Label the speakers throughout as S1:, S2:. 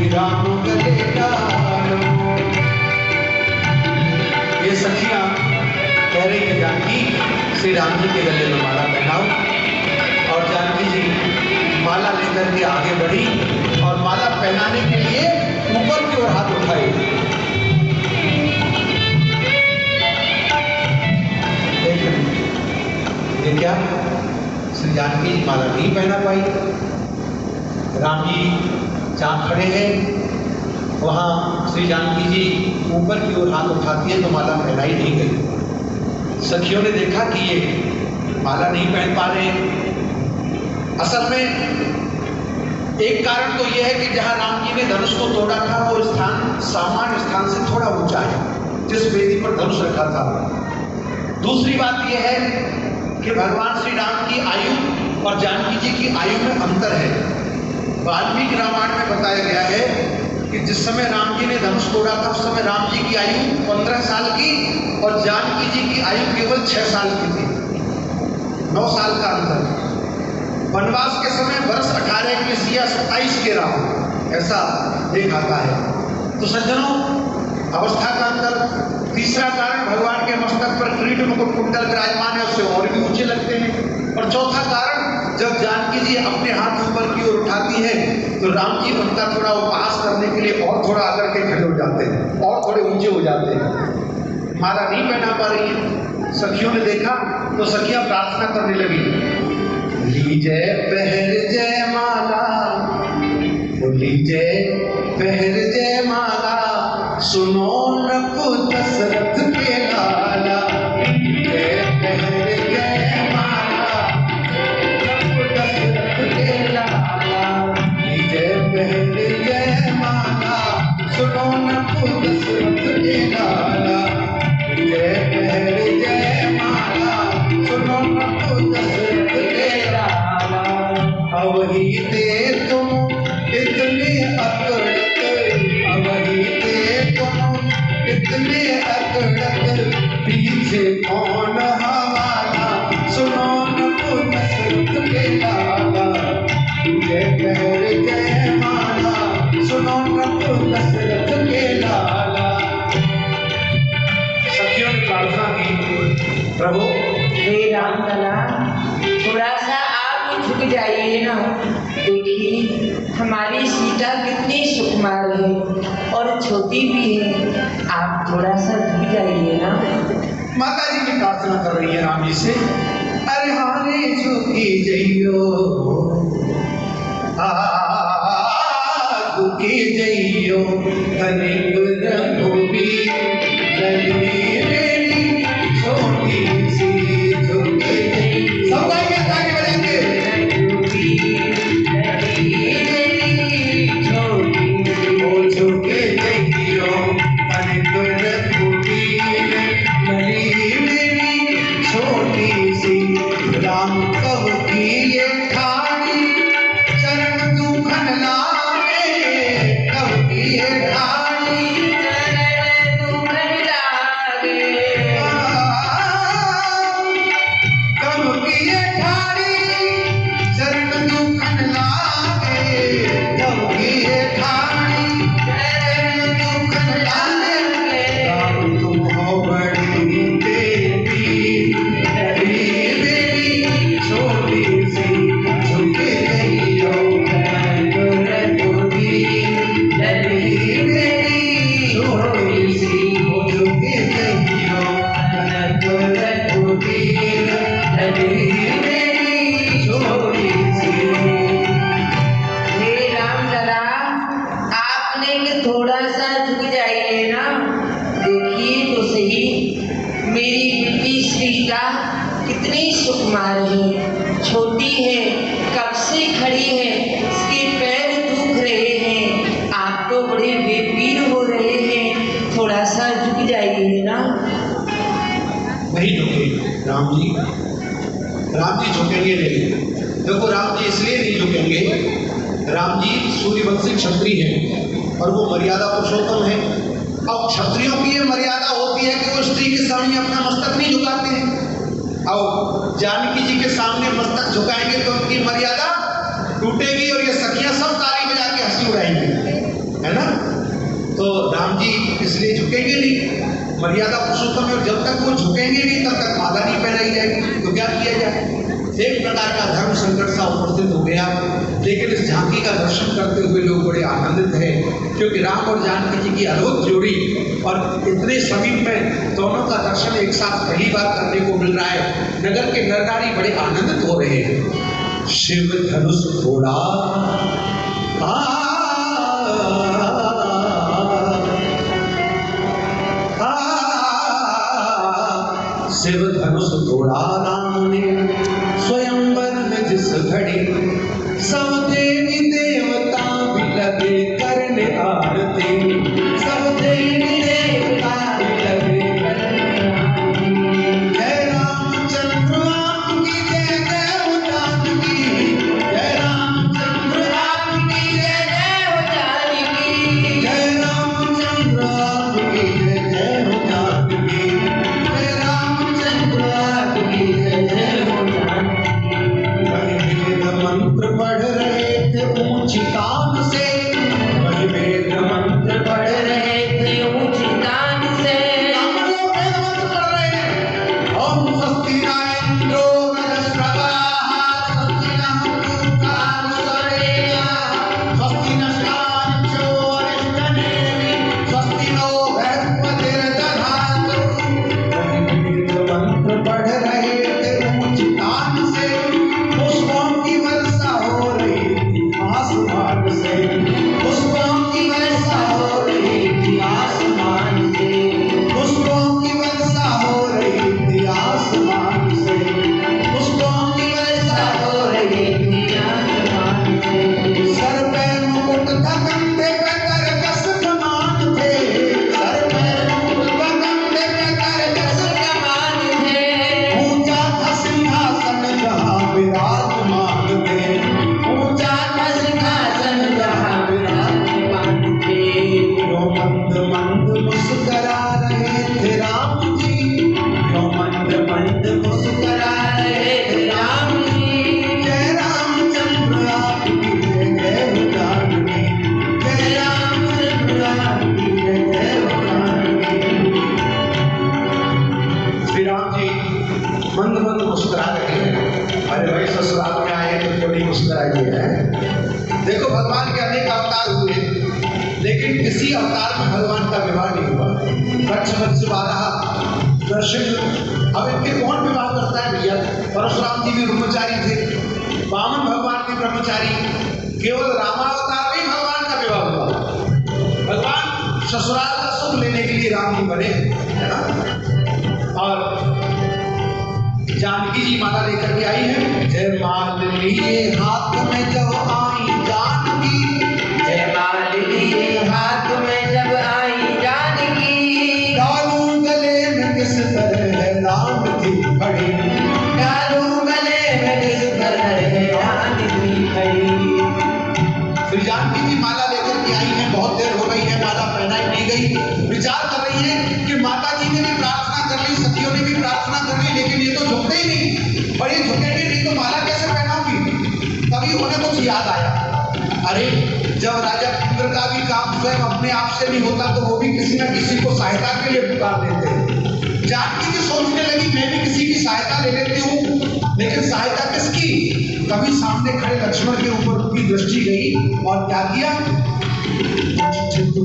S1: श्री राम गले डालो। ये सखियां कह रही है जानकी श्री राम जी के गले में माला पहनाओ। और जानकी जी माला लेकर के आगे बढ़ी और माला पहनाने के लिए ऊपर की ओर हाथ उठाए। ये क्या श्री जानकी माला नहीं पहना पाई। राम जी जहाँ खड़े हैं वहाँ श्री जानकी जी ऊपर की ओर हाथ उठाती है तो माला पहनाई नहीं गई। सखियों ने देखा कि ये माला नहीं पहन पा रहे हैं। असल में एक कारण तो यह है कि जहाँ राम जी ने धनुष को तोड़ा था वो स्थान सामान्य स्थान से थोड़ा ऊंचा है जिस वेदी पर धनुष रखा था। दूसरी बात यह है कि भगवान श्री राम की आयु और जानकी जी की आयु में अंतर है। वाल्मीकि रामायण में बताया गया है कि जिस समय राम जी ने धनुष तोड़ा था उस समय राम जी की आयु 15 साल की और जानकी जी की आयु केवल 6 साल की थी। 9 साल का अंतर। वनवास के समय वर्ष 18 के सिया 27 के राम, ऐसा एक आता है। तो सज्जनों, अवस्था का अंतर। तीसरा कारण भगवान के मस्तक पर किरीट मुकुट कुंडल विराजमान है, उससे और भी ऊंचे लगते हैं। और चौथा कारण, जब जानकी जी अपने हाथ ऊपर की ओर उठाती है तो राम जी उनका थोड़ा उपहास करने के लिए और थोड़ा आकर के खड़े हो जाते हैं और थोड़े ऊंचे हो जाते हैं। माला नहीं पहना पा रही है। सखियों ने देखा तो सखियां प्रार्थना करने लगी, लीजय पहर जय माला, लीजय पहर जय माला, सुनो नपु दशरथ के लाला। जय पहर जय माला, नपु दशरथ के लाला। जय पहर जय माला, सुनो नपु दशरथ के लाला। जय पहर जय माला, सुनो नपु दशरथ के लाला। अवही ते तुम इतने अकड़त, अवही ते तुम इतने अकड़त, पीछे कौन हमारा, सुनो नपु दशरथ के लाला। जय पहर जय माला, सुनो नपु दशरथ के लाला। सखियों ने प्रार्थना की, प्रभु
S2: हे राम लला, थोड़ा सा आप झुक जाइए ना। देखिए हमारी सीता कितनी सुकुमार है और छोटी भी है, आप थोड़ा सा झुक जाइए ना।
S1: माता जी की प्रार्थना कर रही है राम जी से, अरे हारे झुकी जइयो, झुकी जइयो, धनिक रघुबीर रघुबीर मेरी छोटी सी झुक जइयो। सब गाएंगे, ताली बजाएंगे।
S2: कितनी सुकुमार है, छोटी है, कब से खड़ी है, इसके पैर दुख रहे हैं, आप तो बड़े बेपीर हो रहे हैं, थोड़ा सा झुक जाइए ना।
S1: नहीं झुकेंगे राम जी, राम जी झुकेंगे नहीं। देखो राम जी इसलिए नहीं झुकेंगे, राम जी सूर्यवंशी क्षत्रिय हैं और वो मर्यादा पुरुषोत्तम है। अब क्षत्रियों की ये मर्यादा होती है कि वो स्त्री के सामने अपना मस्तक नहीं झुकाते हैं। अब जानकी जी के सामने मस्तक झुकाएंगे तो उनकी मर्यादा टूटेगी और ये सखियां सब ताली बजा के हंसी उड़ाएंगी, राम जी इसलिए झुकेंगे नहीं, मर्यादा पुरुषोत्तम है, जब तक वो झुकेंगे नहीं तब तक माला नहीं पहनाई जाएगी। तो क्या किया जाए? एक प्रकार का धर्म संकट सा उपस्थित हो गया। लेकिन इस झांकी का दर्शन करते हुए लोग बड़े आनंदित हैं, क्योंकि राम और जानकी जी की अद्भुत जोड़ी और इतने समीप में दोनों का दर्शन एक साथ पहली बार करने को मिल रहा है। नगर के नर नारी बड़े आनंदित हो रहे हैं। शिव धनुष थोड़ा शिव धनुष तोड़ा राम ने स्वयंवर में जिस घड़ी, सब देवी देवता भी लगे करने आरती, सब देवी देवता भी लगे करने आरती। जय रामचंद्र आपकी जय, जय जानकी, जय रामचंद्र आपकी जय, जय जानकी, जय रामचंद्र आपकी जय, जय जानकी, मंत्र पढ़ रहे थे ऊंची तान से, वही वेद मंत्र पढ़ रहे थे ऊंची तान से। हम लोग वेद मंत्र पढ़ रहे हैं। ओम स्वस्ति न इंद्रो बृहस्पतिः, स्वस्ति नः पूषा विश्ववेदाः, स्वस्ति नस्तार्क्ष्यो अरिष्टनेमिः, स्वस्ति नो बृहस्पतिर्दधातु। वही वेद मंत्र पढ़ रहे थे ऊंची तान से, पुष्पों की वर्षा हो रही थी आसमान से, पुष्पों की वर्षा हो रही थी आसमान से, पुष्पों की वर्षा हो रही थी आसमान से, पुष्पों की वर्षा हो रही थी आसमान से। सर पे मुकुट था, कंधे पे करकश कमान थे, सर पे मुकुट था, कंधे पे करकश कमान थे। ऊंचा था सिंहासन जहाँ विराजमान थे, ऊंचा था सिंहासन जहाँ विराजमान थे। जो मंद मंद मुस्कुरा रहे थे राम जी, जो मंद मंद मुस्कुरा रहे थे राम जी। जय रामचंद्र आपकी जय, जय जानकी, जय रामचंद्र आपकी जय, जय जानकी। श्री राम जी मंद मंद मुस्कुरा रहे हैं। अरे भाई ससुराल में आए तो क्यों नहीं मुस्कुराइए हैं? देखो भगवान के अनेक अवतार हुए, लेकिन किसी अवतार में भगवान का विवाह नहीं हुआ। वृक्ष वृक्ष बारह दर्शन, अब इनके कौन विवाह करता है भैया? परशुराम जी भी ब्रह्मचारी थे, वामन भगवान भी ब्रह्मचारी, केवल रामावतार में ही भगवान का विवाह हुआ। भगवान ससुराल का सुख लेने के लिए राम जी बने, है ना। और जानकी जी माला लेकर के आई है। जय माल लिए हाथ में जब आई जानकी, जय माल लिए हाथ में जब आई जानकी। डालू गले में किस तरह है लाल थी खड़ी, डालू गले में किस तरह है लाल थी खड़ी। श्री जानकी जी माला लेकर के आई है, बहुत देर हो गई है, माला पहनाई नहीं गई। विचार कर रही है कि माता जी ने भी प्रार्थना कर ली, सखियों ने भी प्रार्थना कर ली, लेकिन ये तो झुकते ही नहीं, बड़ी झुकेंगे नहीं तो माला कैसे पहनाऊंगी? तभी उन्हें कुछ याद आया, अरे जब राजा इंद्र का भी काम स्वयं अपने आप से नहीं होता तो वो भी किसी न किसी को सहायता के लिए पुकार लेते हैं। जानकी जी सोचने लगी मैं भी किसी की सहायता ले लेती हूँ, लेकिन सहायता किसकी? कभी सामने खड़े लक्ष्मण के ऊपर उनकी दृष्टि गई और क्या किया?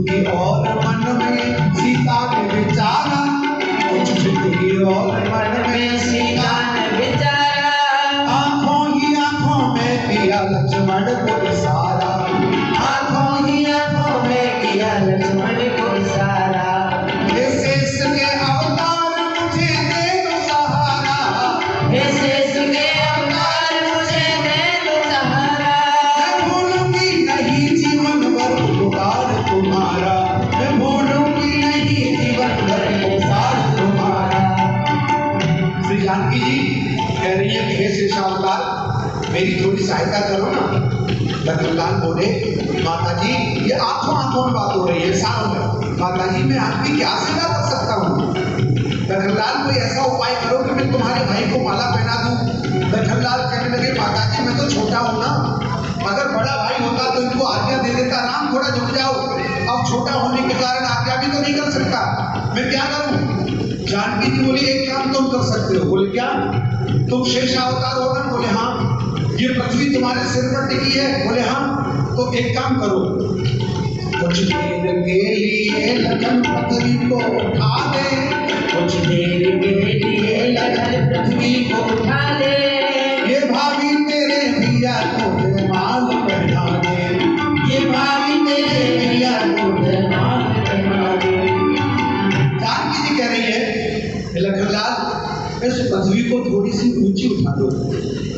S1: की और मन में सीता ने विचारा, की और मन में सीता ने विचारा, आंखों ही आंखों में किया लक्ष्मण को इशारा, आंखों ही आंखों में किया लक्ष्मण को इशारा। हे शेष के अवतार मुझे दे दो सहारा, हे शेष के अवतार मुझे दे दो सहारा। मैं भूलूंगी नहीं जीवन भर पुकार तुम्हारा, मैं भूलूंगी नहीं जीवन भर पुकार तुम्हारा। श्री जानकी जी कह रही है कि हे शेषावतार मेरी थोड़ी सहायता करो ना। लखनलाल बोले माता जी ये आंखों आंखों में बात हो रही है, सामने में माता जी मैं आपकी क्या सेवा कर सकता हूँ? लखनलाल कोई ऐसा उपाय करो कि मैं तुम्हारे भाई को माला पहना दूं। लखनलाल कहने लगे माता जी मैं तो छोटा हूँ ना, अगर बड़ा भाई होता तो इनको आज्ञा दे देता, राम थोड़ा झुक जाओ, अब छोटा होने के कारण आज्ञा भी तो नहीं कर सकता, मैं क्या करूं? जानकी जी बोली एक काम तुम कर सकते हो। बोले क्या? तुम शेष अवतार हो ना? बोले हाँ। ये पृथ्वी तुम्हारे सिर पर टिकी है? बोले हाँ। तो एक काम करो, कुछ देर के लिए लखन पृथ्वी को उठा दे,
S2: कुछ देर के लिए लखन पृथ्वी को उठा ले,
S1: ये भाभी तेरे भैया को जयमाल पहना दे,
S2: ये भाभी तेरे भैया को जयमाल पहना दे।
S1: जानकी जी कह रही है लखनलाल इस पृथ्वी को थोड़ी सी ऊंची उठा दो,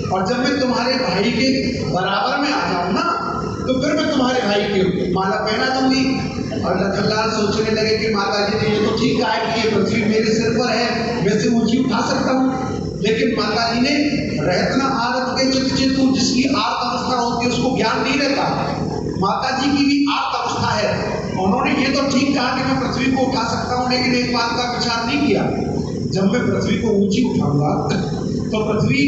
S1: और जब मैं तुम्हारे भाई के बराबर में आ जाऊं ना तो फिर मैं तुम्हारे भाई की माला पहना दूंगी। और लखनलाल सोचने लगे कि माता जी ने ये तो ठीक कहा है कि ये पृथ्वी मेरे सिर पर है, मैं इसे ऊंची उठा सकता हूँ, लेकिन माता जी ने रहतना आरत के चित चेतु जिसकी आर्त अवस्था होती है उसको ज्ञान नहीं रहता। माता जी की भी आर्त अवस्था है, उन्होंने ये तो ठीक कहा कि मैं पृथ्वी को उठा सकता हूँ, लेकिन एक बात का विचार नहीं किया, जब मैं पृथ्वी को ऊंची उठाऊंगा तो पृथ्वी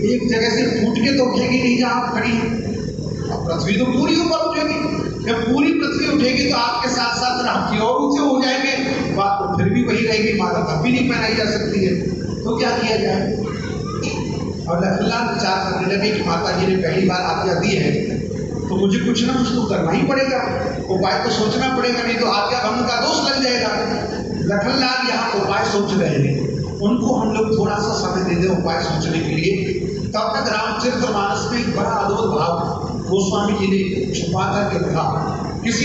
S1: एक जगह से फूट के तो उठेगी नहीं जहां आप खड़ी हैं, पृथ्वी तो पूरी ऊपर उठेगी। जब पूरी पृथ्वी उठेगी तो आपके साथ साथ आपकी और ऊंचे हो जाएंगे, बात तो फिर भी वही रहेगी, माला तब भी नहीं पहनाई जा सकती है। तो क्या किया जाए? और लखनलाल विचार करने लगे कि माता जी ने पहली बार आज्ञा दी है तो मुझे कुछ ना कुछ तो करना ही पड़ेगा, उपाय तो सोचना पड़ेगा, नहीं तो आज्ञा भंग का दोष लग जाएगा। लखनलाल यहाँ उपाय सोच रहे हैं, उनको हम लोग थोड़ा सा समय दे दें उपाय सोचने के लिए। तब तक रामचरितमानस में एक बड़ा अद्भुत भाव गोस्वामी जी ने छुपा करके रखा। किसी